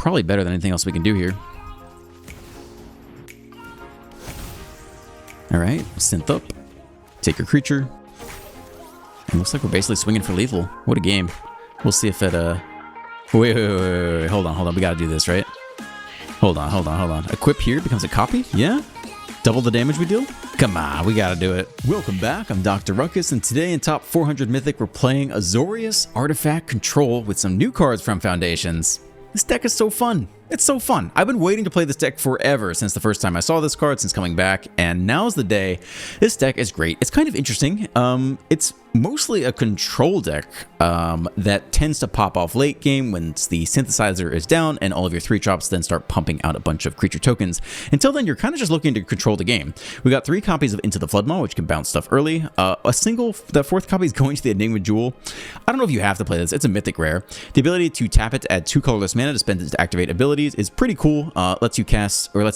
probably better than anything else we can do here. Alright, synth up. Take your creature. It looks like we're basically swinging for lethal. What a game. We'll see if it, Wait. Hold on. We gotta do this, right? Hold on. Equip here becomes a copy? Yeah? Double the damage we deal? Come on, we gotta do it. Welcome back, I'm Dr. Ruckus, and today in Top 400 Mythic, we're playing Azorius Artifact Control with some new cards from Foundations. This deck is so fun. It's so fun. I've been waiting to play this deck forever since the first time I saw this card, since coming back, and now's the day. This deck is great. It's kind of interesting. It's mostly a control deck that tends to pop off late game when the Synthesizer is down and all of your 3-drops then start pumping out a bunch of creature tokens. Until then, you're kind of just looking to control the game. We got 3 copies of Into the Floodmaw, which can bounce stuff early. The 4th copy is going to the Enigma Jewel. I don't know if you have to play this. It's a mythic rare. The ability to tap it to add 2 colorless mana to spend it to activate abilities is pretty cool. Lets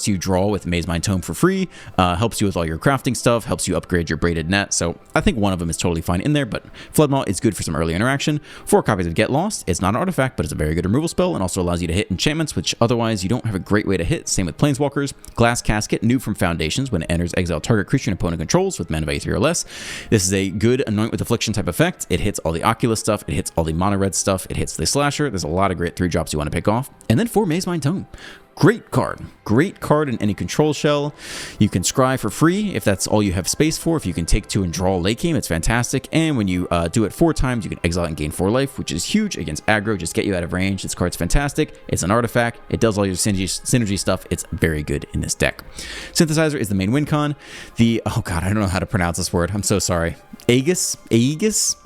you draw with Maze Mind Tome for free. Helps you with all your crafting stuff. Helps you upgrade your braided net. So I think one of them is totally fine in there, but Floodmaw is good for some early interaction. 4 copies of Get Lost. It's not an artifact, but it's a very good removal spell and also allows you to hit enchantments, which otherwise you don't have a great way to hit. Same with Planeswalkers. Glass Casket, new from Foundations. When it enters, exile target creature an opponent controls with mana value 3 or less. This is a good Anoint with Affliction type effect. It hits all the Oculus stuff. It hits all the mono red stuff. It hits the Slasher. There's a lot of great 3-drops you want to pick off. And then 4 Maze Mind Tome. Great card in any control shell. You can scry for free if that's all you have space for. If you can take 2 and draw late game, it's fantastic. And when you do it 4 times, you can exile and gain 4 life, which is huge against aggro. Just get you out of range. This card's fantastic. It's an artifact. It does all your synergy stuff. It's very good in this deck. Synthesizer is the main win con. Oh god, I don't know how to pronounce this word. I'm so sorry. Aegis?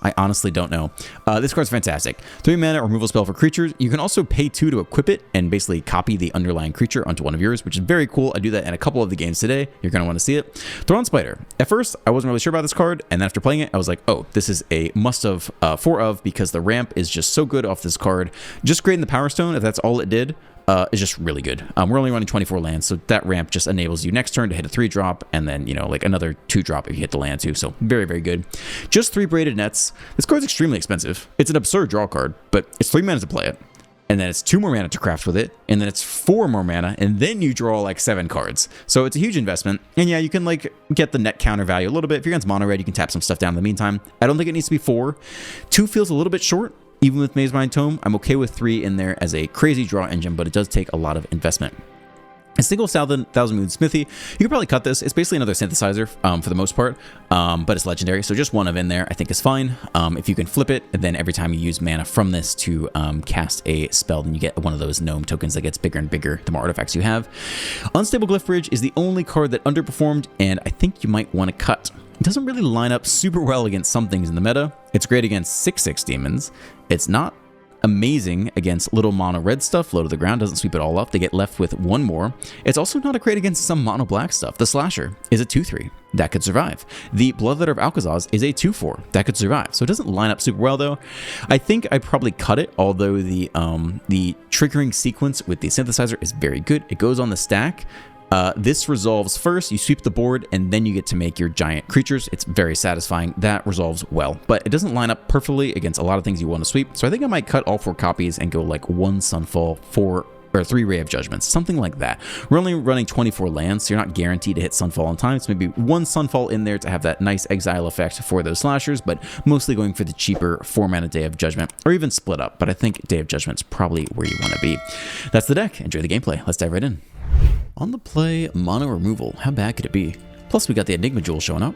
I honestly don't know. This card's fantastic. 3 mana removal spell for creatures. You can also pay 2 to equip it and basically copy the underlying creature onto one of yours, which is very cool. I do that in a couple of the games today. You're going to want to see it. Thrawn Spider. At first, I wasn't really sure about this card, and then after playing it, I was like, oh, this is a must-have 4 of, because the ramp is just so good off this card. Just creating the Power Stone, if that's all it did, is just really good. We're only running 24 lands, so that ramp just enables you next turn to hit a 3-drop, and then, like another 2-drop if you hit the land too. So very, very good. Just 3 braided nets. This card's extremely expensive. It's an absurd draw card, but it's 3 mana to play it. And then it's 2 more mana to craft with it, and then it's 4 more mana, and then you draw like 7 cards. So it's a huge investment. And yeah, you can like get the net counter value a little bit. If you're against mono red, you can tap some stuff down in the meantime. I don't think it needs to be 4. 2 feels a little bit short. Even with Maze Mind Tome, I'm okay with 3 in there as a crazy draw engine, but it does take a lot of investment. A single Thousand Moon Smithy, you could probably cut this. It's basically another Synthesizer for the most part, but it's legendary, so just 1 of in there I think is fine. If you can flip it, and then every time you use mana from this to cast a spell, then you get one of those gnome tokens that gets bigger and bigger the more artifacts you have. Unstable Glyph Bridge is the only card that underperformed, and I think you might want to cut. It doesn't really line up super well against some things in the meta. It's great against 6/6 demons. It's not amazing against little mono red stuff. Low to the ground doesn't sweep it all up. They get left with 1 more. It's also not a great against some mono black stuff. The Slasher is a 2/3 that could survive. The Bloodletter of Alcazaz is a 2/4 that could survive. So it doesn't line up super well though. I think I probably cut it, although the triggering sequence with the Synthesizer is very good. It goes on the stack. This resolves first, you sweep the board, and then you get to make your giant creatures. It's very satisfying. That resolves well, but it doesn't line up perfectly against a lot of things you want to sweep. So I think I might cut all 4 copies and go like 1 Sunfall, 3 Ray of Judgments, something like that. We're only running 24 lands, so you're not guaranteed to hit Sunfall on time. So maybe 1 Sunfall in there to have that nice exile effect for those slashers, but mostly going for the cheaper 4 mana Day of Judgment, or even split up. But I think Day of Judgment's probably where you want to be. That's the deck. Enjoy the gameplay. Let's dive right in. On the play, mono removal. How bad could it be? Plus, we got the Enigma Jewel showing up.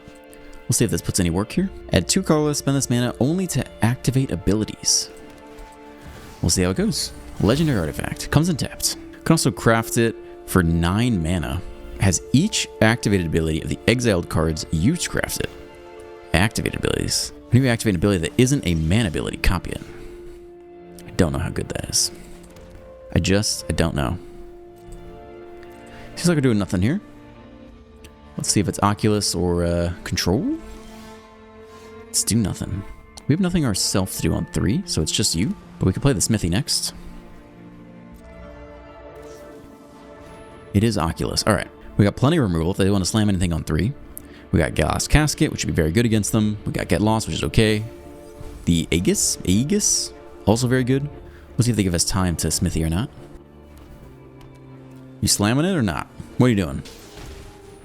We'll see if this puts any work here. Add 2 colorless, spend this mana only to activate abilities. We'll see how it goes. Legendary artifact. Comes untapped. Can also craft it for 9 mana. Has each activated ability of the exiled cards used crafted. Activated abilities. When you activate an ability that isn't a mana ability, copy it. I don't know how good that is. I don't know. Seems like we're doing nothing here. Let's see if it's Oculus or Control. Let's do nothing. We have nothing ourselves to do on 3, so it's just you. But we can play the Smithy next. It is Oculus. All right. We got plenty of removal if they want to slam anything on 3. We got Glass Casket, which would be very good against them. We got Get Lost, which is okay. The Aegis, also very good. We'll see if they give us time to Smithy or not. You slamming it or not? What are you doing?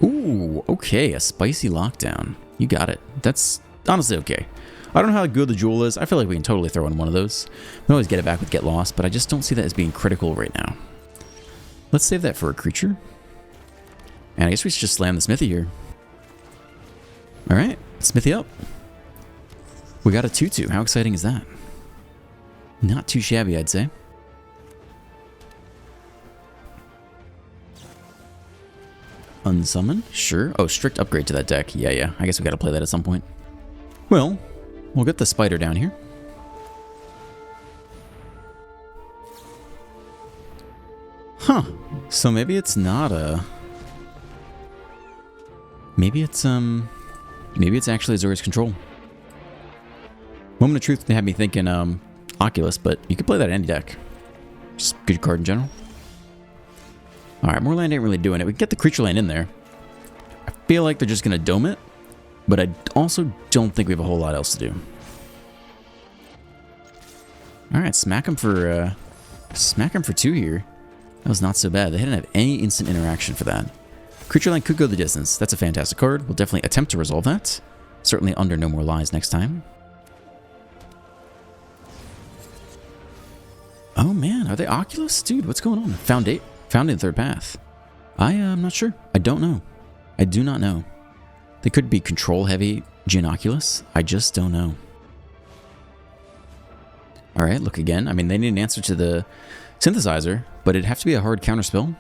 Ooh, okay, a spicy lockdown. You got it. That's honestly okay. I don't know how good the jewel is. I feel like we can totally throw in one of those. We can always get it back with Get Lost, but I just don't see that as being critical right now. Let's save that for a creature. And I guess we should just slam the smithy here. Alright, smithy up. We got a 2/2. How exciting is that? Not too shabby, I'd say. Unsummon? Sure. Oh, strict upgrade to that deck. Yeah. I guess we gotta play that at some point. Well, we'll get the spider down here. Huh. So maybe it's not a... Maybe it's actually Azorius Control. Moment of Truth had me thinking Oculus, but you could play that in any deck. Just good card in general. Alright, more land ain't really doing it. We can get the creature land in there. I feel like they're just going to dome it, but I also don't think we have a whole lot else to do. Alright, smack him for 2 here. That was not so bad. They didn't have any instant interaction for that. Creature land could go the distance. That's a fantastic card. We'll definitely attempt to resolve that. Certainly under No More Lies next time. Oh man, are they Oculus? Dude, what's going on? Founding Third Path. I am not sure. I don't know. I do not know. They could be control heavy Jin Oculus. I just don't know. Alright, look again. I mean, they need an answer to the Synthesizer, but it'd have to be a hard counterspell.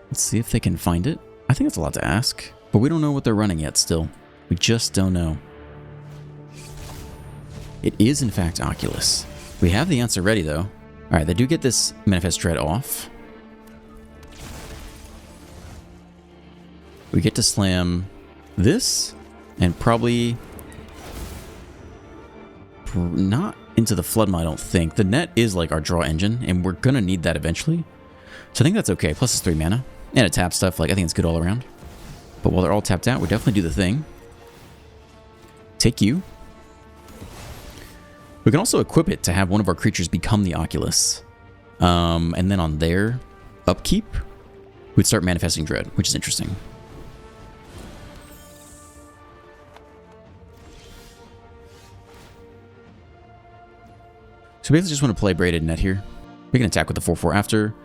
Let's see if they can find it. I think that's a lot to ask, but we don't know what they're running yet still. We just don't know. It is in fact Oculus. We have the answer ready though. Alright, they do get this Manifest Dread off. We get to slam this, and probably not into the Floodma, I don't think. The net is like our draw engine, and we're gonna need that eventually. So I think that's okay. Plus it's 3 mana. And a tap stuff, like I think it's good all around. But while they're all tapped out, we definitely do the thing. Take you. We can also equip it to have one of our creatures become the Oculus. And then on their upkeep, we'd start manifesting Dread, which is interesting. So we basically just want to play Braided Net here. We can attack with the 4/4 after.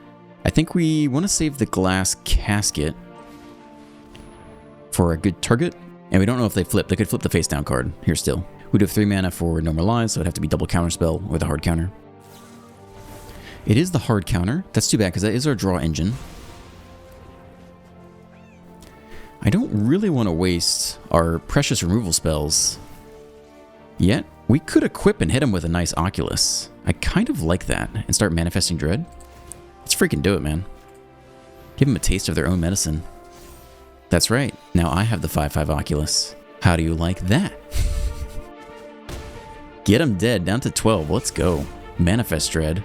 I think we want to save the Glass Casket for a good target. And we don't know if they flip. They could flip the face down card here still. We do have 3 mana for No More Lies, so it'd have to be double counterspell with a hard counter. It is the hard counter. That's too bad because that is our draw engine. I don't really want to waste our precious removal spells yet. We could equip and hit him with a nice Oculus. I kind of like that and start manifesting Dread. Let's freaking do it, man. Give them a taste of their own medicine. That's right. Now I have the 5/5 Oculus. How do you like that? Get him dead. Down to 12. Let's go. Manifest Dread.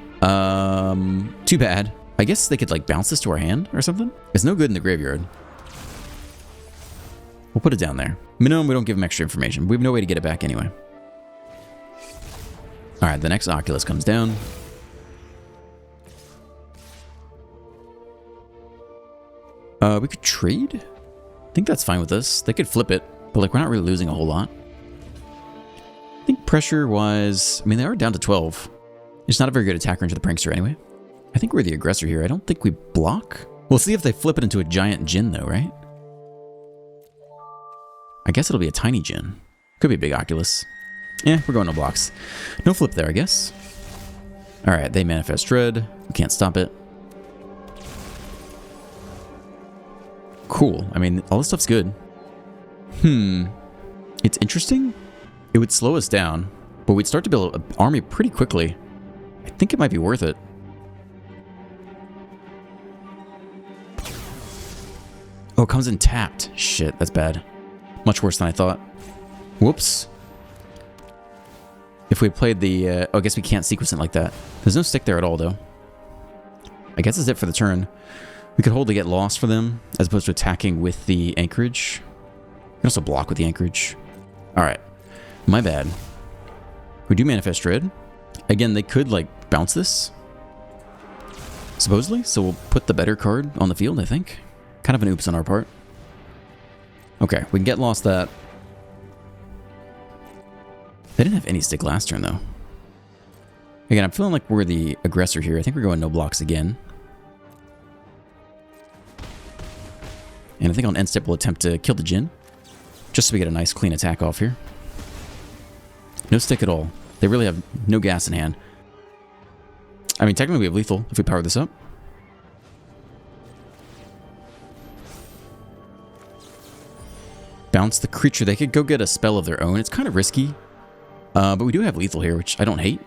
Too bad. I guess they could like bounce this to our hand or something. It's no good in the graveyard. We'll put it down there. Minimum, we don't give them extra information. We have no way to get it back anyway. Alright, the next Oculus comes down. We could trade? I think that's fine with us. They could flip it, but like we're not really losing a whole lot. I think pressure-wise, I mean, they are down to 12. It's not a very good attacker into the Prankster anyway. I think we're the aggressor here. I don't think we block. We'll see if they flip it into a giant Djinn though, right? I guess it'll be a tiny Djinn. Could be a big Oculus. Yeah, we're going no blocks. No flip there, I guess. Alright, they manifest Dread. We can't stop it. Cool. I mean, all this stuff's good. It's interesting. It would slow us down, but we'd start to build an army pretty quickly. I think it might be worth it. Oh, it comes in tapped. Shit, that's bad. Much worse than I thought. Whoops. If we played the... oh, I guess we can't sequence it like that. There's no stick there at all, though. I guess that's it for the turn. We could hold to Get Lost for them, as opposed to attacking with the Anchorage. We can also block with the Anchorage. Alright. My bad. We do Manifest Dread. Again, they could, like, bounce this. supposedly. So we'll put the better card on the field, I think. Kind of an oops on our part. Okay, we can get lost that. They didn't have any stick last turn, though. Again, I'm feeling like we're the aggressor here. I think we're going no blocks again. And I think on end step we'll attempt to kill the Djinn. Just so we get a nice clean attack off here. No stick at all. They really have no gas in hand. I mean, technically we have lethal if we power this up. Bounce the creature. They could go get a spell of their own. It's kind of risky. But we do have lethal here, which I don't hate.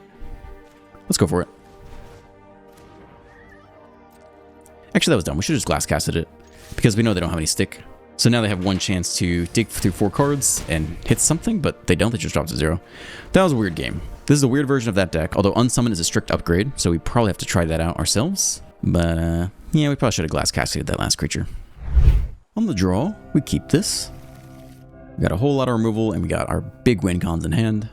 Let's go for it. Actually, that was dumb. We should have just glass casted it. Because we know they don't have any stick. So now they have one chance to dig through 4 cards and hit something, but they don't. They just drop to 0. That was a weird game. This is a weird version of that deck, although Unsummon is a strict upgrade, so we probably have to try that out ourselves. But, yeah, we probably should have glass casted that last creature. On the draw, we keep this. We got a whole lot of removal, and we got our big win cons in hand.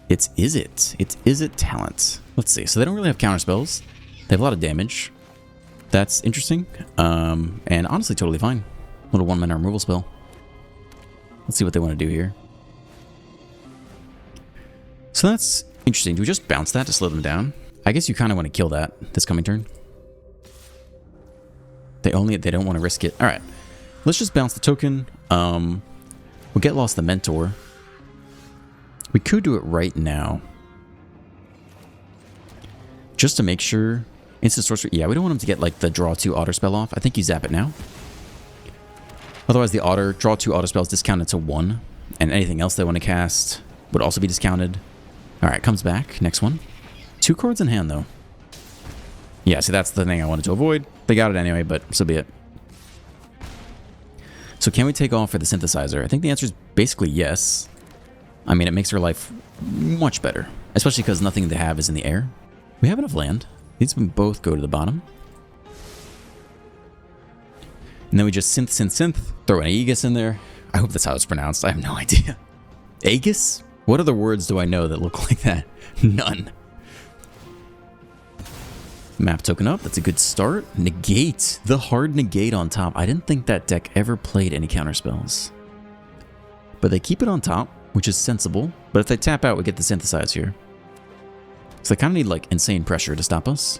It's Izzet talent. Let's see. So they don't really have counter spells. They have a lot of damage. That's interesting. And honestly, totally fine. Little 1-mana removal spell. Let's see what they want to do here. So that's interesting. Do we just bounce that to slow them down? I guess you kind of want to kill that this coming turn. They don't want to risk it. All right. Let's just bounce the token. We'll get lost the mentor. We could do it right now. Just to make sure. Instant sorcery. Yeah, we don't want him to get like the draw 2 otter spell off. I think you zap it now. Otherwise, the draw 2 otter spell is discounted to 1. And anything else they want to cast would also be discounted. Alright, comes back. Next one. 2 cards in hand, though. Yeah, see, that's the thing I wanted to avoid. They got it anyway, but so be it. So can we take off for the Synthesizer? I think the answer is basically yes. I mean, it makes our life much better. Especially because nothing they have is in the air. We have enough land. These can both go to the bottom. And then we just synth, throw an Aegis in there. I hope that's how it's pronounced. I have no idea. Aegis? What other words do I know that look like that? None. Map token up. That's a good start. Negate. The hard negate on top. I didn't think that deck ever played any counter spells. But they keep it on top, which is sensible. But if they tap out, we get the Synthesize here. So they kind of need like insane pressure to stop us.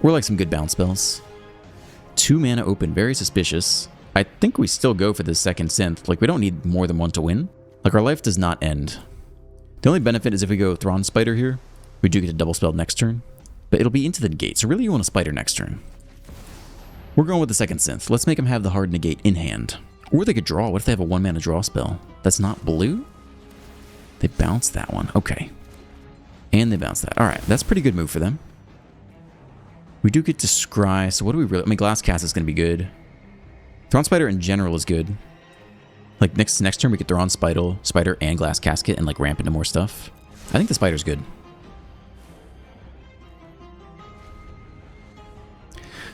Or like some good bounce spells. 2 mana open, very suspicious. I think we still go for this second synth. Like we don't need more than 1 to win. Like our life does not end. The only benefit is if we go Thrawn Spider here, we do get a double spell next turn. But it'll be into the negate, so really you want a Spider next turn. We're going with the second synth. Let's make them have the hard negate in hand. Or they could draw. What if they have a 1 mana draw spell? That's not blue? They bounce that one. Okay. And they bounce that. Alright, that's a pretty good move for them. We do get to scry, so what do we really... I mean, Glass Cast is going to be good. Thrawn Spider in general is good. Like, next turn we get Thrawn Spider and Glass Casket and, like, ramp into more stuff. I think the Spider's good.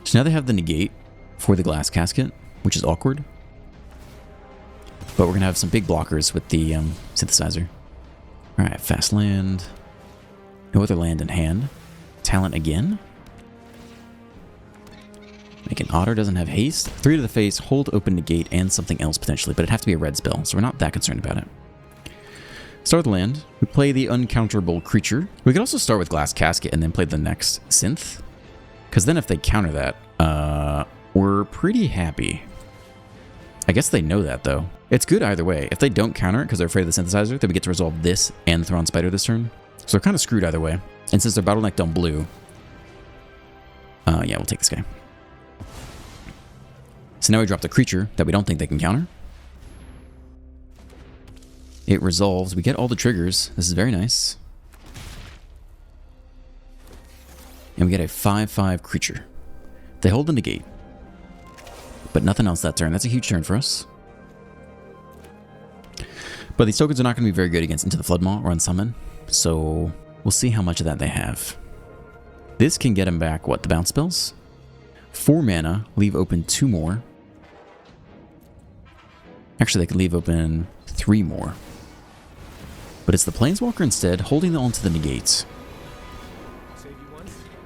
So now they have the negate for the Glass Casket, which is awkward. But we're going to have some big blockers with the Synthesizer. Alright, fast land. No other land in hand. Talent again. Make an Otter, doesn't have haste. 3 to the face, hold, open, negate, and something else potentially, but it'd have to be a red spell, so we're not that concerned about it. Start the land. We play the uncounterable creature. We could also start with Glass Casket and then play the next synth. Because then if they counter that, we're pretty happy. I guess they know that, though. It's good either way. If they don't counter it because they're afraid of the Synthesizer, then we get to resolve this and Thrawn Spider this turn. So they're kind of screwed either way. And since they're bottlenecked on blue, yeah, we'll take this guy. So now we drop the creature that we don't think they can counter. It resolves. We get all the triggers. This is very nice. And we get a 5/5 creature. They hold the negate. But nothing else that turn. That's a huge turn for us. But these tokens are not going to be very good against Into the Floodmaw or Unsummon. So we'll see how much of that they have. This can get them back, what, the bounce spells? 4 mana, leave open 2 more. Actually, they could leave open 3 more. But it's the Planeswalker instead, holding on to the negates.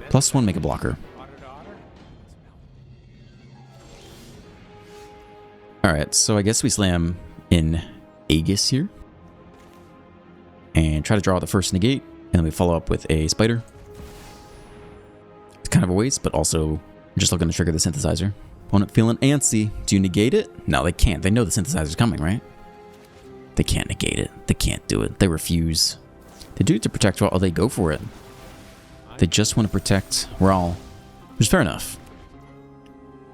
+1, make a blocker. Alright, so I guess we slam in Aegis here. And try to draw the first negate, and then we follow up with a spider. It's kind of a waste, but also just looking to trigger the synthesizer. Opponent feeling antsy. Do you negate it? No, they can't. They know the synthesizer's coming, right? They can't negate it. They can't do it. They refuse. They do it to protect Raw. Oh, they go for it. They just want to protect Raw, which is fair enough.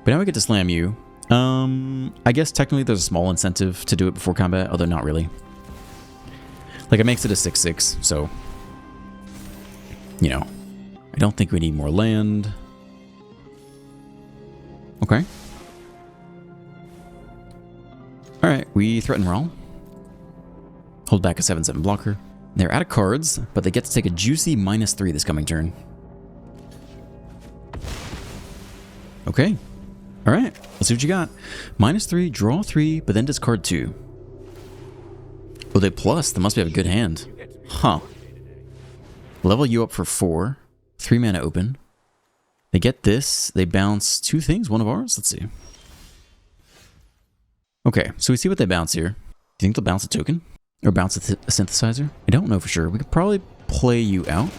But now we get to slam you. I guess technically there's a small incentive to do it before combat, although not really. Like, it makes it a 6/6, so, you know, I don't think we need more land. Okay. Alright, we threaten Raw. Hold back a 7/7 blocker. They're out of cards, but they get to take a juicy -3 this coming turn. Okay. Alright, let's see what you got. -3, draw 3, but then discard 2. Oh, they plus. They must have a good hand. Huh. Level you up for 4. 3 mana open. They get this. They bounce 2 things. One of ours. Let's see. Okay, so we see what they bounce here. Do you think they'll bounce a token? Or bounce a synthesizer? I don't know for sure. We could probably play you out.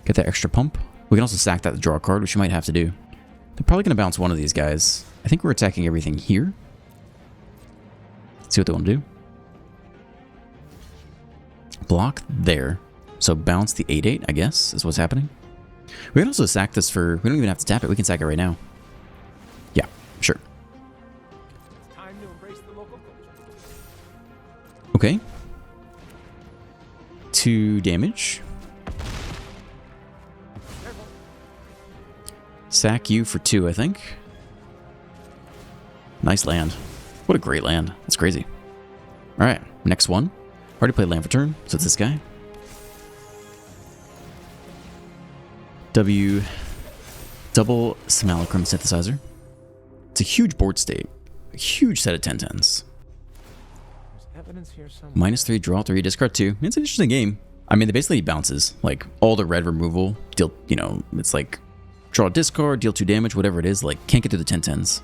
Get that extra pump. We can also sack that to draw a card, which we might have to do. They're probably going to bounce one of these guys. I think we're attacking everything here. Let's see what they want to do. Block there. So bounce the 8/8, I guess, is what's happening. We can also sack this for... We don't even have to tap it. We can sack it right now. Yeah, sure. Time to embrace the local culture. Okay. 2 damage. Sack you for 2, I think. Nice land. What a great land. That's crazy. Alright, next one. Already played land for turn, so it's this guy. W. Double Simulacrum Synthesizer. It's a huge board state. A huge set of 10/10s. -3, draw 3, discard 2. It's an interesting game. I mean, they basically bounces. Like, all the red removal, deal, you know, it's like draw a discard, deal 2 damage, whatever it is. Like, can't get through the 10/10s.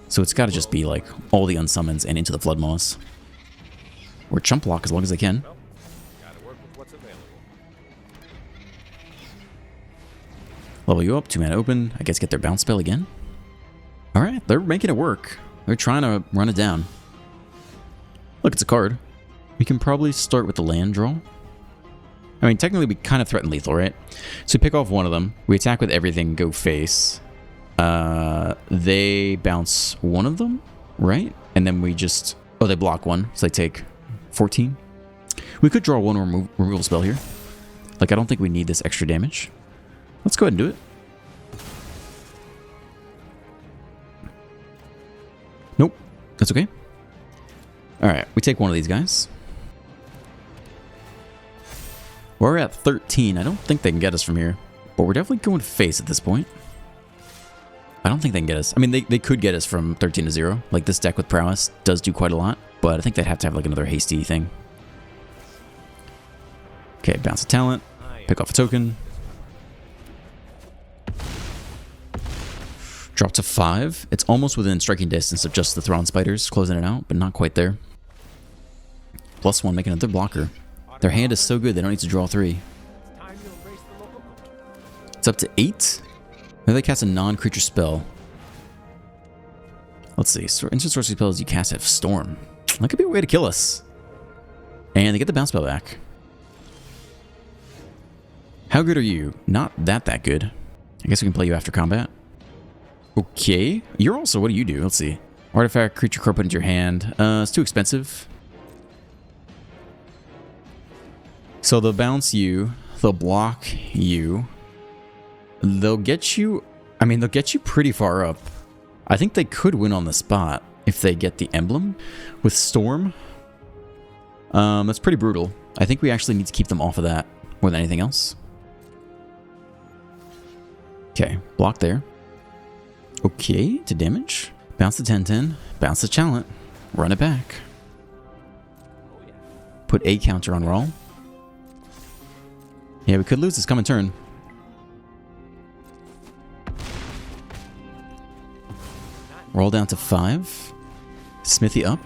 So it's got to just be like all the unsummons and into the Flood Moss. Or chump block as long as I can. Level you up, 2 mana open. I guess get their bounce spell again. Alright, they're making it work. They're trying to run it down. Look, it's a card. We can probably start with the land draw. I mean, technically we kind of threaten lethal, right? So we pick off one of them. We attack with everything, go face. They bounce one of them, right? And then we just... Oh, they block one, so they take 14. We could draw one removal spell here. Like, I don't think we need this extra damage. Let's go ahead and do it. Nope, that's okay. Alright, we take one of these guys. We're at 13. I don't think they can get us from here. But we're definitely going face at this point. I don't think they can get us. I mean, they could get us from 13 to 0. Like, this deck with Prowess does do quite a lot. But I think they'd have to have, like, another hasty thing. Okay, bounce a talent. Pick off a token. Drop to 5. It's almost within striking distance of just the Thrawn Spiders, closing it out, but not quite there. +1, make another blocker. Their hand is so good, they don't need to draw 3. It's up to 8. Maybe they cast a non-creature spell. Let's see. Instant sorcery spells you cast have Storm. That could be a way to kill us. And they get the bounce spell back. How good are you? Not that good. I guess we can play you after combat. Okay. You're also... What do you do? Let's see. Artifact, creature card put into your hand. It's too expensive. So they'll bounce you. They'll block you. They'll get you... I mean, they'll get you pretty far up. I think they could win on the spot if they get the emblem with Storm. That's pretty brutal. I think we actually need to keep them off of that more than anything else. Okay, block there. Okay, to damage. Bounce the 10/10. Bounce the Challenge. Run it back. Put a counter on roll. Yeah, we could lose this coming turn. We're all down to 5. Smithy up.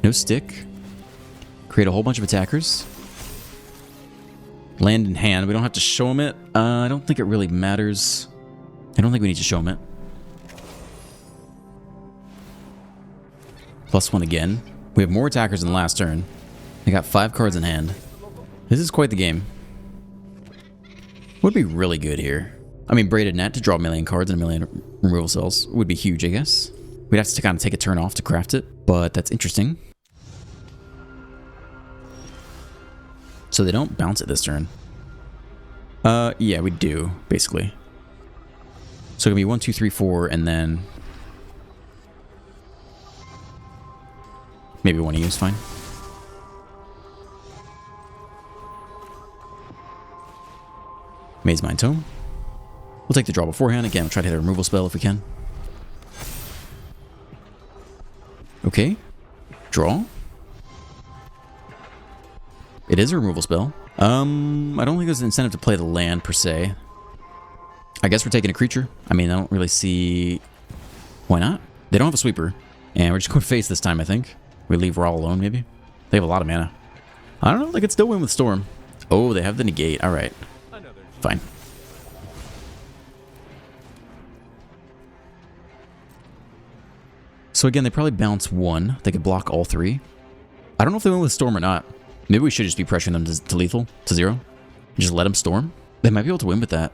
No stick. Create a whole bunch of attackers. Land in hand. We don't have to show him it. I don't think it really matters. I don't think we need to show him it. +1 again. We have more attackers than last turn. I got 5 cards in hand. This is quite the game. Would be really good here. I mean, Braided Net to draw a million cards and a million removal cells would be huge, I guess. We'd have to kind of take a turn off to craft it, but that's interesting. So they don't bounce it this turn. Yeah, we do, basically. So it can be 1, 2, 3, 4, and then maybe one of you is fine. Maze Mind Tome. We'll take the draw beforehand. Again, we'll try to hit a removal spell if we can. Okay. Draw. It is a removal spell. I don't think there's an incentive to play the land per se. I guess we're taking a creature. I mean, I don't really see... Why not? They don't have a sweeper. And we're just going to face this time, I think. We leave Raw alone, maybe. They have a lot of mana. I don't know. They could still win with Storm. Oh, they have the negate. All right. Fine. So again, they probably bounce 1. They could block all 3. I don't know if they win with Storm or not. Maybe we should just be pressuring them to lethal, to 0. Just let them Storm. They might be able to win with that.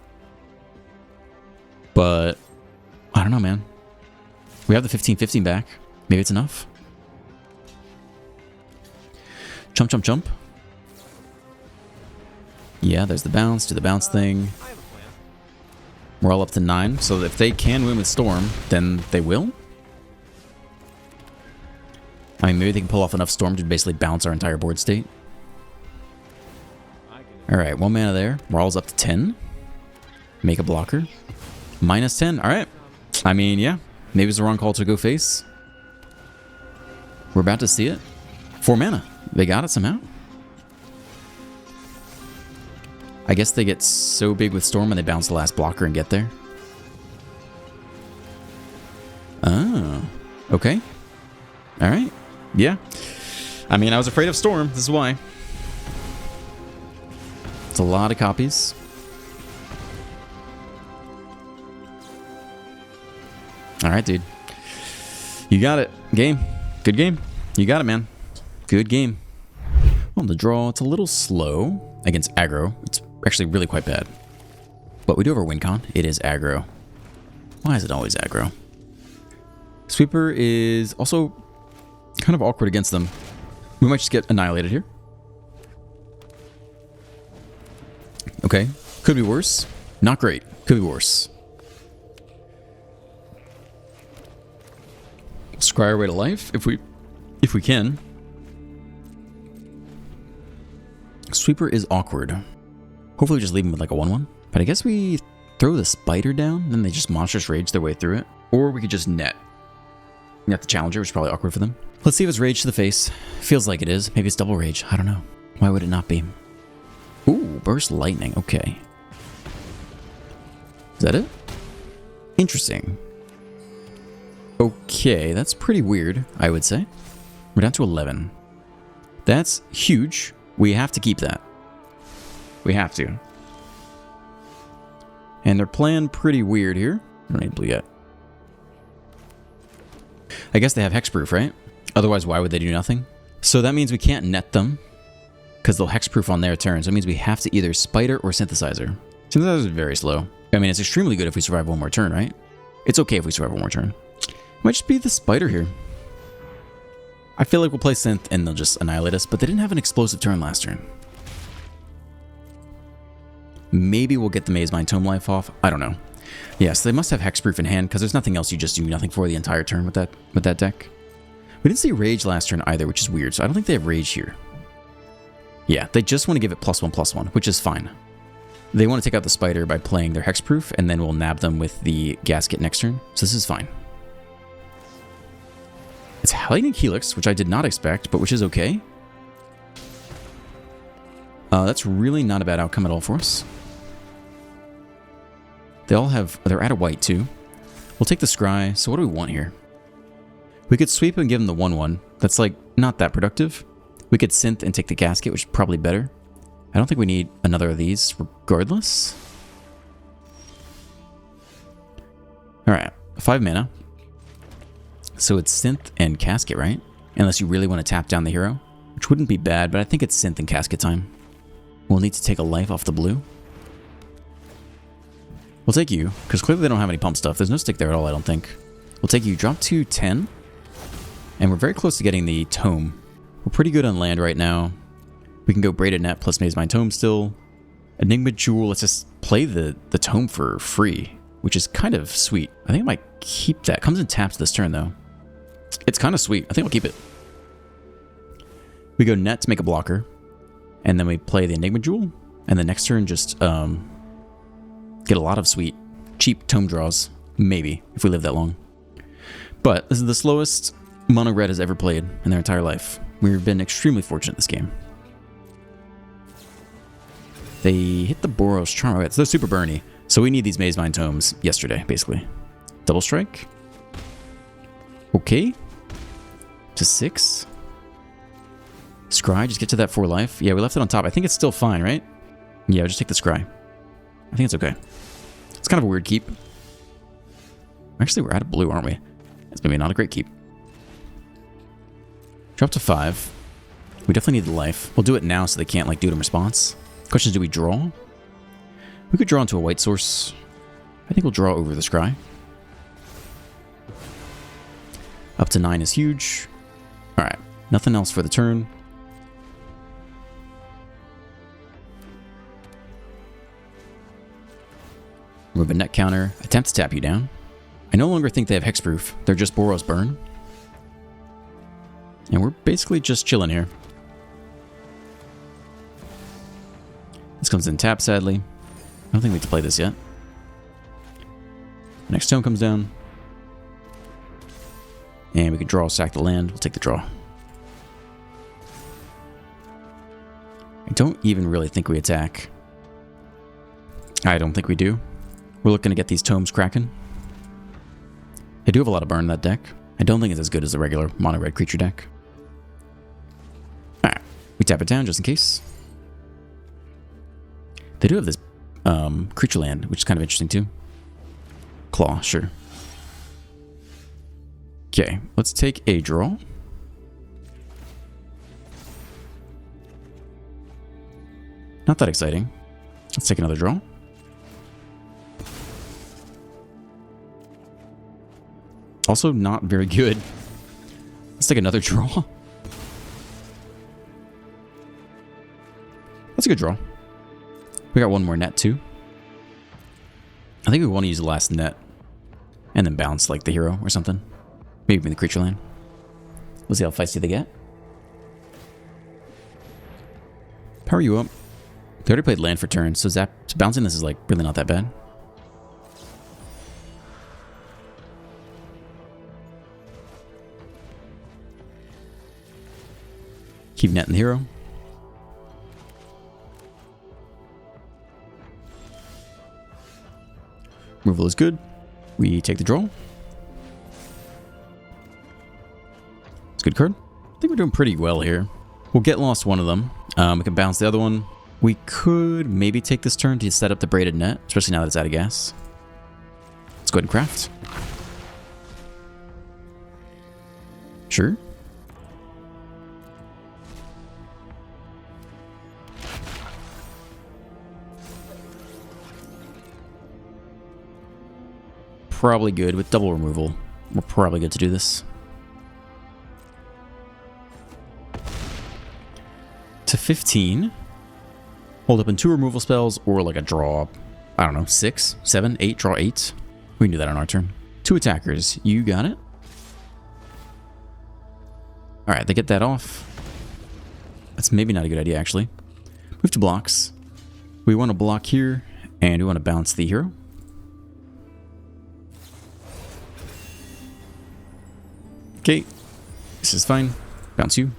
But I don't know, man. We have the 15/15 back. Maybe it's enough. Chump, chump, chump. Yeah, there's the bounce. Do the bounce thing. We're all up to 9. So if they can win with Storm, then they will. I mean, maybe they can pull off enough Storm to basically bounce our entire board state. Alright, 1 mana there. Morale's up to 10. Make a blocker. -10. Alright. I mean, yeah. Maybe it's the wrong call to go face. We're about to see it. 4 mana. They got it somehow. I guess they get so big with Storm and they bounce the last blocker and get there. Oh. Okay. Alright. Yeah. I mean, I was afraid of Storm. This is why. It's a lot of copies. Alright, dude. You got it. Game. Good game. You got it, man. Good game. On the draw, it's a little slow against aggro. It's actually really quite bad. But we do have our win con. It is aggro. Why is it always aggro? Sweeper is also kind of awkward against them. We might just get annihilated here. Okay. Could be worse. Not great. Could be worse. Scry our way to life if we can. Sweeper is awkward. Hopefully we just leave him with like a 1/1. But I guess we throw the spider down, then they just monstrous rage their way through it. Or we could just net the challenger, which is probably awkward for them. Let's see if it's rage to the face. Feels like it is. Maybe it's double rage. I don't know. Why would it not be? Ooh, burst lightning. Okay. Is that it? Interesting. Okay, that's pretty weird, I would say. We're down to 11. That's huge. We have to keep that. We have to. And they're playing pretty weird here. I don't need blue yet. I guess they have hexproof, right? Otherwise, why would they do nothing? So that means we can't net them because they'll hexproof on their turn. So it means we have to either spider or synthesizer. Synthesizer is very slow. I mean, it's extremely good if we survive one more turn, right? It's okay if we survive one more turn. Might just be the spider here. I feel like we'll play synth and they'll just annihilate us, but they didn't have an explosive turn last turn. Maybe we'll get the Maze Mind Tome life off. I don't know. Yes, they must have hexproof in hand because there's nothing else you just do nothing for the entire turn with that deck. We didn't see rage last turn either, which is weird. So I don't think they have rage here. Yeah, they just want to give it +1/+1, which is fine. They want to take out the spider by playing their hexproof, and then we'll nab them with the gasket next turn. So this is fine. It's Lightning Helix, which I did not expect, but which is okay. That's really not a bad outcome at all for us. They're out of white too. We'll take the scry. So what do we want here? We could sweep and give him the 1/1. That's like not that productive. We could synth and take the casket, which is probably better. I don't think we need another of these regardless. Alright, 5 mana. So it's synth and casket, right? Unless you really want to tap down the hero, which wouldn't be bad, but I think it's synth and casket time. We'll need to take a life off the blue. We'll take you, because clearly they don't have any pump stuff. There's no stick there at all, I don't think. We'll take you, drop to 10. And we're very close to getting the tome. We're pretty good on land right now. We can go Braided Net plus Maze Mind Tome still. Enigma Jewel, let's just play the tome for free, which is kind of sweet. I think I might keep that. Comes in taps this turn, though. It's kind of sweet. I think we'll keep it. We go net to make a blocker. And then we play the Enigma Jewel. And the next turn just get a lot of sweet, cheap tome draws. Maybe, if we live that long. But this is the slowest mono red has ever played in their entire life. We've been extremely fortunate this game. They hit the Boros Charm. Right, so they're super burny. So we need these Maze Mind Tomes yesterday, basically. Double strike. Okay. To 6. Scry, just get to that 4 life. Yeah, we left it on top. I think it's still fine, right? Yeah, just take the Scry. I think it's okay. It's kind of a weird keep. Actually, we're out of blue, aren't we? It's maybe not a great keep. Drop to 5. We definitely need the life. We'll do it now so they can't like do it in response. Question is, do we draw? We could draw into a white source. I think we'll draw over the scry. Up to 9 is huge. Alright, nothing else for the turn. Remove a net counter. Attempt to tap you down. I no longer think they have hexproof. They're just Boros Burn. And we're basically just chilling here. This comes in tap, sadly. I don't think we have to play this yet. Next tone comes down. And we can draw, sack the land. We'll take the draw. I don't even really think we attack. I don't think we do. We're looking to get these tomes cracking. They do have a lot of burn in that deck. I don't think it's as good as the regular mono red creature deck. Alright, we tap it down just in case. They do have this creature land, which is kind of interesting too. Claw, sure. Okay, let's take a draw. Not that exciting. Let's take another draw. Also not very good. Let's take another draw. That's a good draw. We got one more net too. I think we want to use the last net and then bounce like the hero or something. Maybe in the creature land. We'll see how feisty they get. Power you up. They already played land for turn, so bouncing this is like really not that bad. Keep netting the hero. Removal is good. We take the draw. It's a good card. I think we're doing pretty well here. We'll get lost one of them. We can bounce the other one. We could maybe take this turn to set up the braided net, especially now that it's out of gas. Let's go ahead and craft. Sure. Probably good with double removal. We're probably good to do this. To 15. Hold up in 2 removal spells or like a draw, I don't know, 6, 7, 8, draw 8. We can do that on our turn. 2 attackers. You got it. Alright, they get that off. That's maybe not a good idea, actually. Move to blocks. We want to block here, and we want to bounce the hero. Okay, this is fine. Bounce you.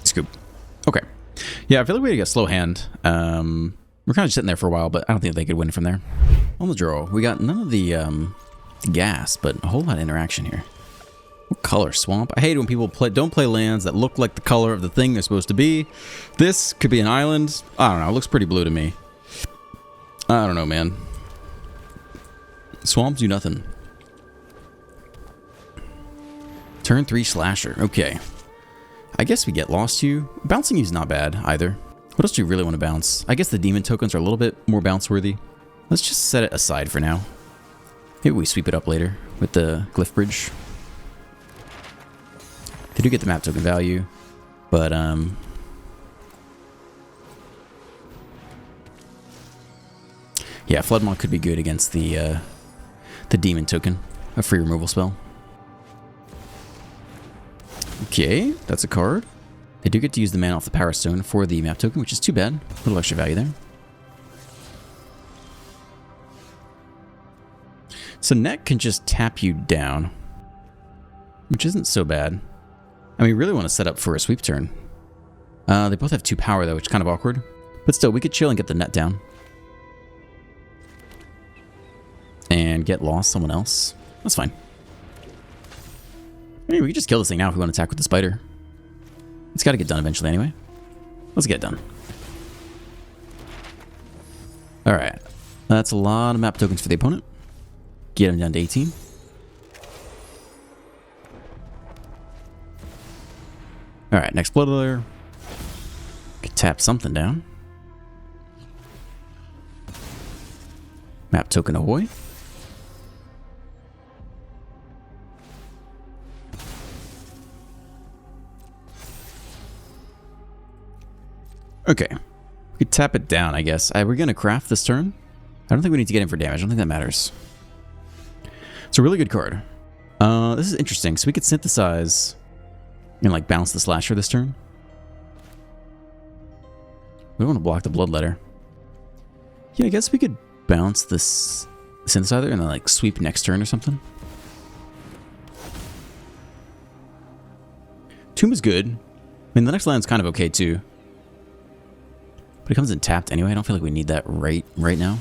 Scoop. Okay. Yeah, I feel like we had a slow hand. We're kind of sitting there for a while, but I don't think they could win from there. On the draw, we got none of the gas, but a whole lot of interaction here. What color? Swamp? I hate when people don't play lands that look like the color of the thing they're supposed to be. This could be an island. I don't know. It looks pretty blue to me. I don't know, man. Swamps do nothing. Turn 3 slasher. Okay. I guess we get Lost You. Bouncing You's not bad either. What else do you really want to bounce? I guess the demon tokens are a little bit more bounce worthy. Let's just set it aside for now. Maybe we sweep it up later with the Glyph Bridge. They do get the map token value, but yeah, Floodmaw could be good against the demon token, a free removal spell. Okay, that's a card. They do get to use the mana off the Power Stone for the map token, which is too bad. A little extra value there. So Net can just tap you down, which isn't so bad. I mean, we really want to set up for a sweep turn. They both have 2 power, though, which is kind of awkward. But still, we could chill and get the Net down. And get Lost someone else. That's fine. I mean, we could just kill this thing now if we want to attack with the spider. It's got to get done eventually anyway. Let's get it done. Alright. That's a lot of map tokens for the opponent. Get him down to 18. Alright, next blood layer. Could tap something down. Map token ahoy. Okay. We could tap it down, I guess. We're going to craft this turn. I don't think we need to get in for damage. I don't think that matters. It's a really good card. This is interesting. So we could synthesize and like bounce the slasher this turn. We don't want to block the bloodletter. Yeah, I guess we could bounce this synthesizer and then like sweep next turn or something. Tomb is good. I mean, the next land's kind of okay too. But it comes in tapped anyway. I don't feel like we need that right now.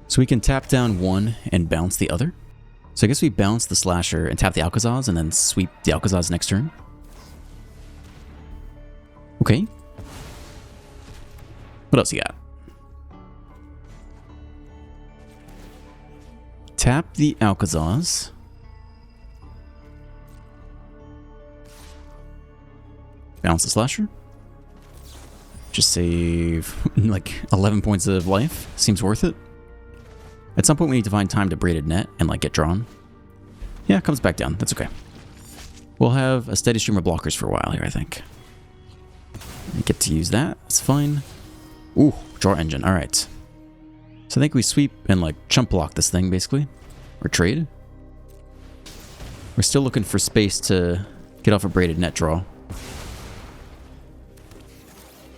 So we can tap down one and bounce the other. So I guess we bounce the slasher and tap the Alcazaz and then sweep the Alcazaz next turn. Okay. What else you got? Tap the Alcazaz. Bounce the slasher. Just save like 11 points of life. Seems worth it. At some point we need to find time to braided net and like get drawn. Yeah, it comes back down. That's okay. We'll have a steady stream of blockers for a while here, I think. We get to use that. That's fine. Ooh, draw engine. All right. So I think we sweep and like chump block this thing basically. Or trade. We're still looking for space to get off a braided net draw.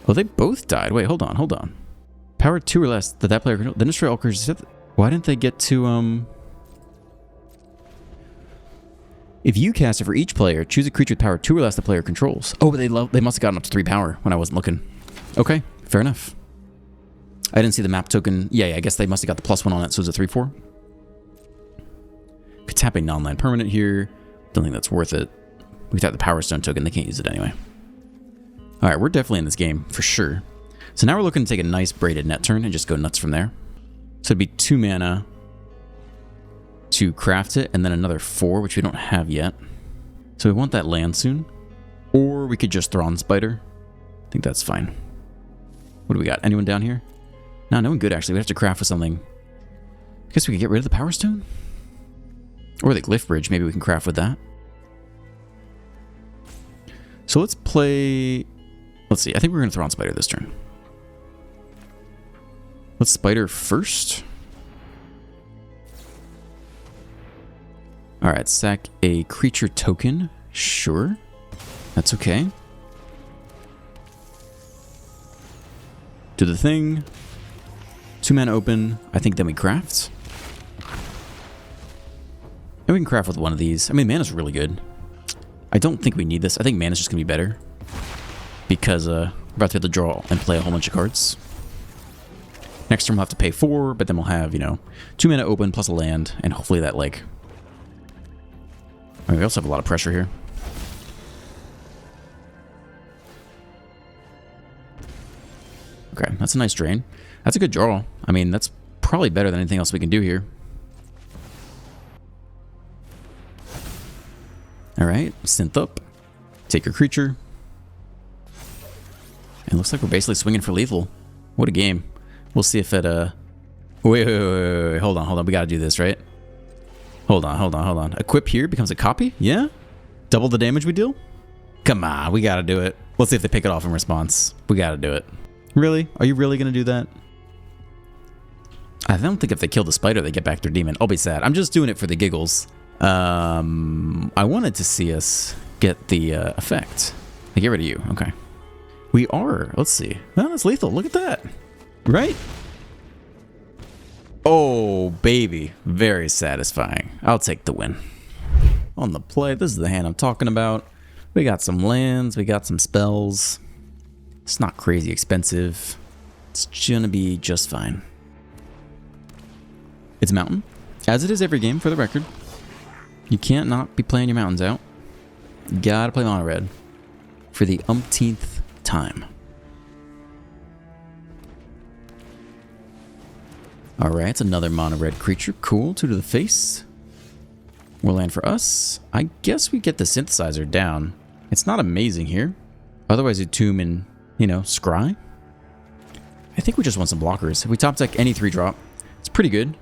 Oh, they both died. Wait, hold on. Power 2 or less that player controls. Then destroy all creatures. Why didn't they get to, If you cast it for each player, choose a creature with power 2 or less the player controls. Oh, but they must have gotten up to 3 power when I wasn't looking. Okay, fair enough. I didn't see the map token. Yeah, I guess they must have got the +1 on it, so it's a 3/4. Could tap a non-land permanent here. Don't think that's worth it. We could tap the Power Stone token. They can't use it anyway. Alright, we're definitely in this game, for sure. So now we're looking to take a nice braided net turn and just go nuts from there. So it'd be 2 mana to craft it, and then another 4, which we don't have yet. So we want that land soon. Or we could just Thrawn Spider. I think that's fine. What do we got? Anyone down here? No one good, actually. We have to craft with something. I guess we could get rid of the Power Stone? Or the Glyph Bridge. Maybe we can craft with that. So let's play... Let's see. I think we're going to Thrawn Spider this turn. Let's Spider first. Alright, sack a creature token. Sure. That's okay. Do the thing. 2 mana open. I think then we craft. And we can craft with one of these. I mean, mana's really good. I don't think we need this. I think mana's just going to be better. Because we're about to have to draw and play a whole bunch of cards. Next turn we'll have to pay 4, but then we'll have, you know, 2 mana open plus a land, and hopefully that, like... I mean, we also have a lot of pressure here. Okay, that's a nice drain. That's a good draw. I mean, that's probably better than anything else we can do here. Alright, synth up. Take your creature. And looks like we're basically swinging for lethal. What a game. We'll see if it, Wait. Hold on. We gotta do this, right? Hold on. Equip here becomes a copy? Yeah? Double the damage we deal? Come on, we gotta do it. Let's see if they pick it off in response. We gotta do it. Really? Are you really gonna do that? I don't think if they kill the spider, they get back their demon. I'll be sad. I'm just doing it for the giggles. I wanted to see us get the effect. I get rid of you. Okay. We are. Let's see. Well, that's lethal. Look at that. Right? Oh, baby. Very satisfying. I'll take the win. On the play, this is the hand I'm talking about. We got some lands. We got some spells. It's not crazy expensive. It's gonna be just fine. It's mountain. As it is every game, for the record. You can't not be playing your mountains out. You gotta play mono red. For the umpteenth time. Alright, it's another mono red creature. Cool, 2 to the face. More land for us. I guess we get the synthesizer down. It's not amazing here. Otherwise you tomb and, you know, scry. I think we just want some blockers. If we top deck any 3-drop, it's pretty good.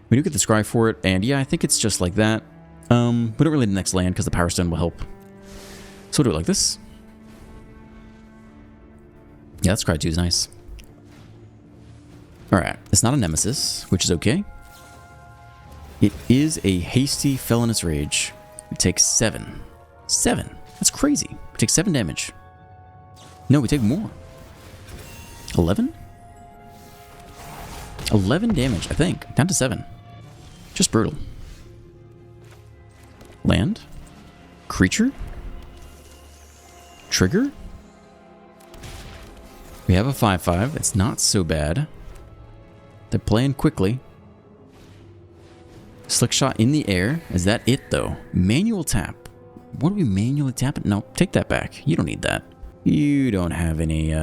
We do get the scry for it, and yeah, I think it's just like that. We don't really need the next land because the Power Stone will help. So we'll do it like this. Yeah, that scry 2 is nice. Alright, it's not a Nemesis, which is okay. It is a hasty Felonious Rage. It takes 7. 7? That's crazy. We take 7 damage. No, we take more. 11? 11 damage, I think. Down to 7. Just brutal. Land. Creature. Trigger. We have a 5/5. It's not so bad. They're playing quickly. Slick shot in the air. Is that it, though? Manual tap. What do we manually tap it? No, take that back. You don't need that. You don't have any,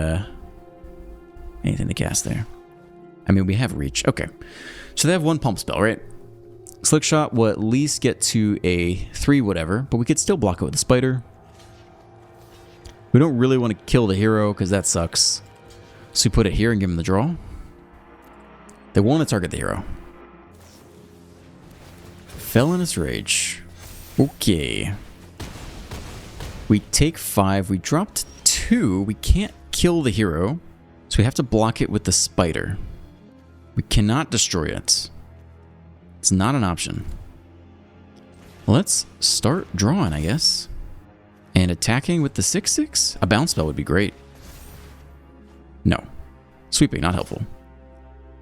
anything to cast there. I mean, we have reach. Okay. So they have 1 pump spell, right? Slick shot will at least get to a 3 whatever, but we could still block it with a spider. We don't really want to kill the hero because that sucks. So we put it here and give him the draw. They want to target the hero. Felonious Rage. Okay. We take 5. We dropped 2. We can't kill the hero. So we have to block it with the spider. We cannot destroy it. It's not an option. Let's start drawing, I guess. And attacking with the 6/6? A bounce spell would be great. No. Sweeping, not helpful.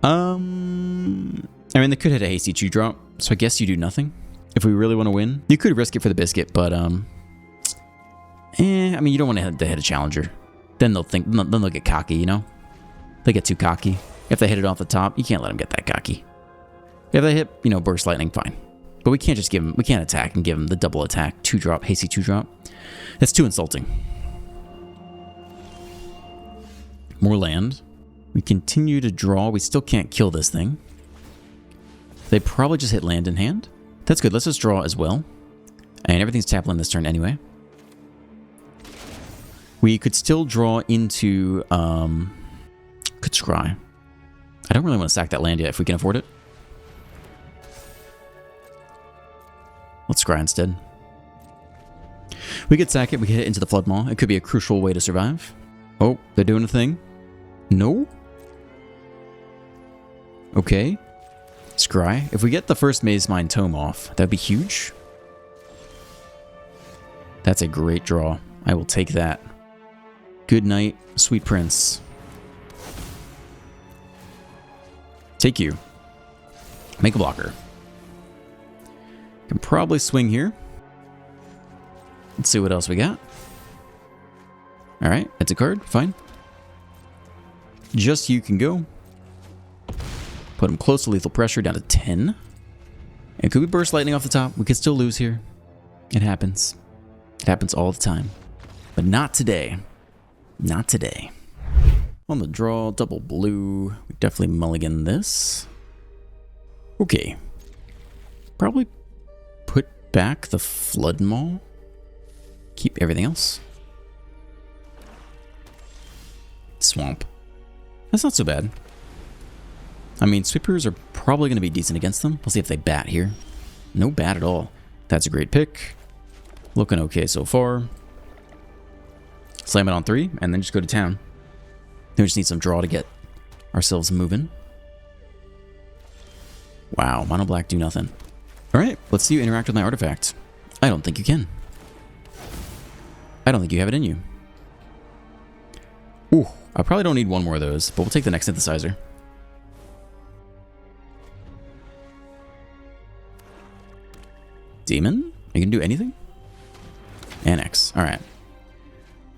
I mean, they could hit a hasty 2-drop, so I guess you do nothing. If we really want to win. You could risk it for the biscuit, but, I mean, you don't want to hit a challenger. Then they'll get cocky, you know? They get too cocky. If they hit it off the top, you can't let them get that cocky. If they hit, you know, burst lightning, fine. But we can't just give them, we can't attack and give them the double attack 2-drop, hasty 2-drop. That's too insulting. More land. We continue to draw. We still can't kill this thing. They probably just hit land in hand. That's good. Let's just draw as well. And everything's tapped land this turn anyway. We could still draw into, could scry. I don't really want to sack that land yet if we can afford it. Let's scry instead. We could sack it. We could hit it into the Flood Maw. It could be a crucial way to survive. Oh, they're doing a thing. No? Okay. Scry. If we get the first Maze Mine Tome off, that'd be huge. That's a great draw. I will take that. Good night, sweet prince. Take you. Make a blocker. Can probably swing here. Let's see what else we got. Alright, it's a card. Fine. Just you can go. Put him close to lethal pressure down to 10. And could we burst lightning off the top? We could still lose here. It happens. It happens all the time. But not today. Not today. On the draw, double blue. We definitely mulligan this. Okay. Probably put back the Flood Maul. Keep everything else. Swamp. That's not so bad. I mean, sweepers are probably going to be decent against them. We'll see if they bat here. No bat at all. That's a great pick. Looking okay so far. Slam it on 3, and then just go to town. Then we just need some draw to get ourselves moving. Wow, mono black do nothing. Alright, let's see you interact with my artifact. I don't think you can. I don't think you have it in you. Ooh, I probably don't need one more of those, but we'll take the next synthesizer. Demon? You can do anything? Annex. Alright.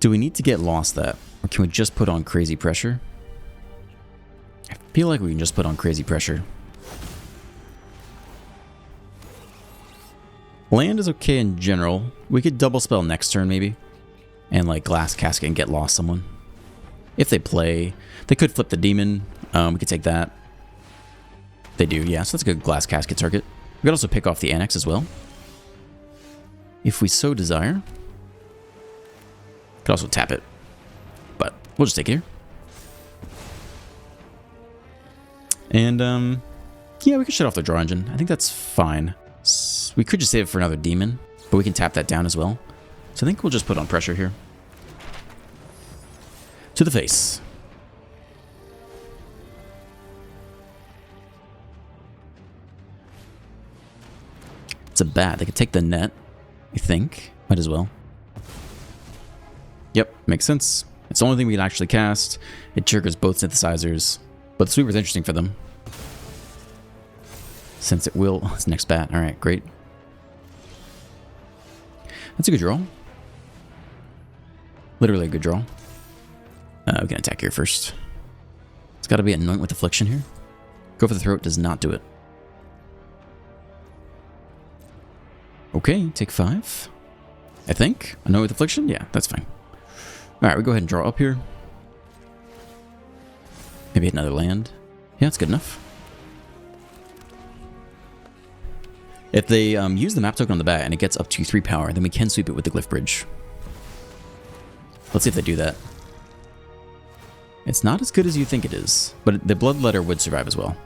Do we need to get lost that? Or can we just put on crazy pressure? I feel like we can just put on crazy pressure. Land is okay in general. We could double spell next turn maybe. And like glass casket and get lost someone. If they play, they could flip the demon. We could take that. They do, yeah, so that's a good glass casket target. We could also pick off the annex as well. If we so desire. Could also tap it. But we'll just take it here. And yeah, we could shut off the draw engine. I think that's fine. We could just save it for another demon, but we can tap that down as well. So I think we'll just put on pressure here. To the face. It's a bat. They could take the net, I think. Might as well. Yep, makes sense. It's the only thing we can actually cast. It triggers both synthesizers. But the sweeper is interesting for them. Since it will... Oh, it's next bat. Alright, great. That's a good draw. Literally a good draw. We can attack here first. It's got to be Anoint with Affliction here. Go for the throat does not do it. Okay, take 5. I think. Anoint with Affliction? Yeah, that's fine. Alright, we go ahead and draw up here. Maybe hit another land. Yeah, that's good enough. If they use the map token on the bat and it gets up to 3 power, then we can sweep it with the Glyph Bridge. Let's see if they do that. It's not as good as you think it is, but the Bloodletter would survive as well.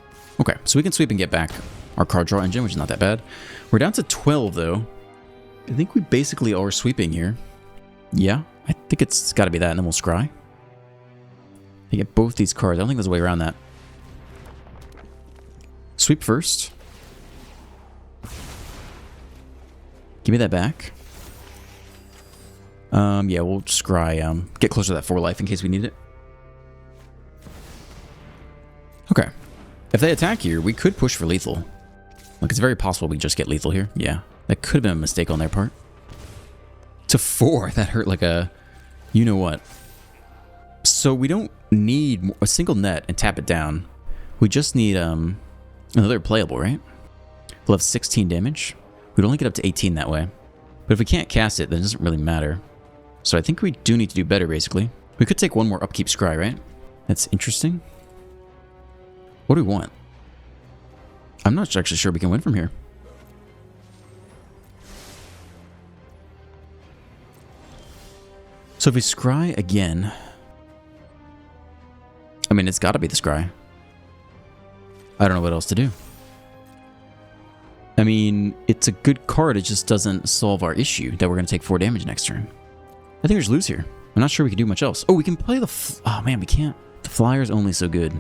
Okay, so we can sweep and get back our card draw engine, which is not that bad. We're down to 12, though. I think we basically are sweeping here. Yeah, I think it's got to be that, and then we'll scry. You get both these cards. I don't think there's a way around that. Sweep first. Give me that back. Yeah, we'll scry. Get closer to that 4 life in case we need it. Okay. If they attack here, we could push for lethal. Like, it's very possible we just get lethal here. Yeah, that could have been a mistake on their part. To 4, that hurt like a... You know what. So we don't need a single net and tap it down. We just need another playable, right? We'll have 16 damage. We'd only get up to 18 that way. But if we can't cast it, then it doesn't really matter. So I think we do need to do better, basically. We could take one more upkeep scry, right? That's interesting. What do we want? I'm not actually sure we can win from here. So if we scry again... I mean, it's got to be the scry. I don't know what else to do. I mean, it's a good card, it just doesn't solve our issue that we're going to take 4 damage next turn. I think we just lose here. I'm not sure we can do much else. Oh, we can play the... Oh, man, we can't. The flyer's only so good.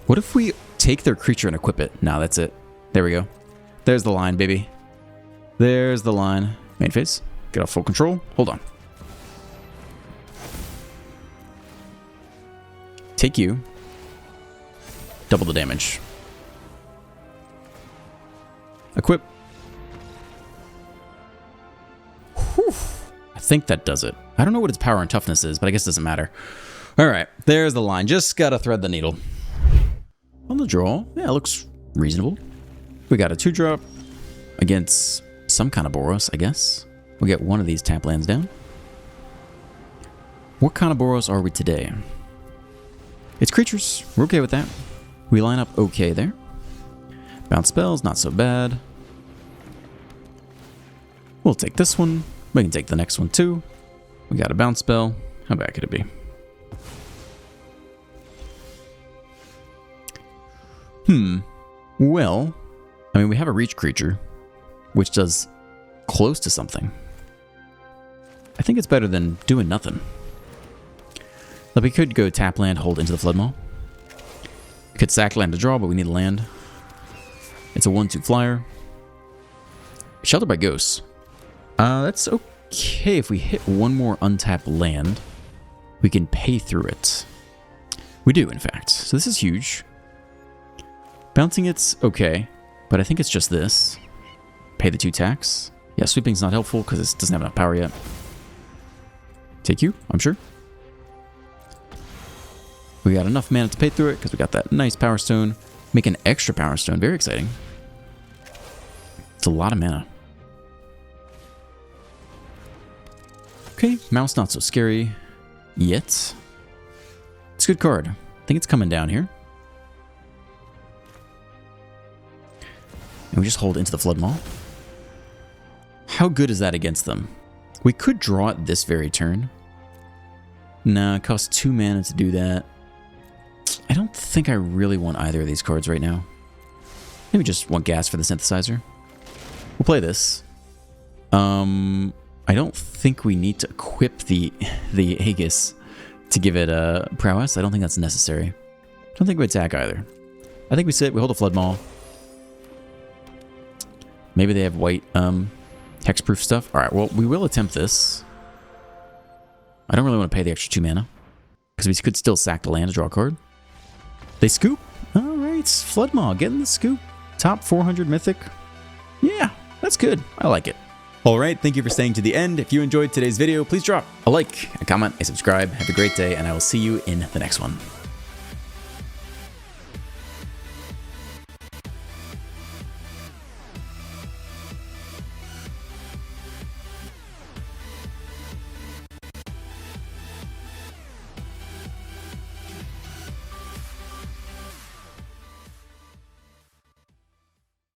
What if we take their creature and equip it? No, that's it. There we go. There's the line, baby. There's the line. Main phase. Get off full control. Hold on. Take you. Double the damage. think that does it. I don't know what its power and toughness is, but I guess it doesn't matter. All right, there's the line. Just gotta thread the needle. On the draw, yeah, it looks reasonable. We got a 2-drop against some kind of Boros, I guess. We'll get one of these tap lands down. What kind of Boros are we today? It's creatures. We're okay with that. We line up okay there. Bounce spells, not so bad. We'll take this one. We can take the next one too. We got a bounce spell. How bad could it be? Well, I mean, we have a reach creature, which does close to something. I think it's better than doing nothing. Like, we could go tap land, hold into the Flood Maw. We could sack land to draw, but we need a land. It's a 1/2 flyer. Sheltered by Ghosts. That's okay. If we hit one more untapped land, we can pay through it. We do, in fact. So this is huge. Bouncing it's okay, but I think it's just this. Pay the 2 tax. Yeah, sweeping's not helpful because it doesn't have enough power yet. Take you, I'm sure. We got enough mana to pay through it because we got that nice Power Stone. Make an extra Power Stone. Very exciting. It's a lot of mana. Okay, Mouse not so scary yet. It's a good card. I think it's coming down here. And we just hold into the Flood Maw. How good is that against them? We could draw it this very turn. Nah, it costs 2 mana to do that. I don't think I really want either of these cards right now. Maybe just want gas for the Synthesizer. We'll play this. I don't think we need to equip the Aegis to give it a prowess. I don't think that's necessary. I don't think we attack either. I think we sit, we hold a Flood Maw. Maybe they have white hexproof stuff. Alright, well, we will attempt this. I don't really want to pay the extra 2 mana, because we could still sack the land to draw a card. They scoop. Alright, Flood Maw getting the scoop. Top 400 Mythic. Yeah, that's good. I like it. Alright, thank you for staying to the end. If you enjoyed today's video, please drop a like, a comment, a subscribe. Have a great day, and I will see you in the next one.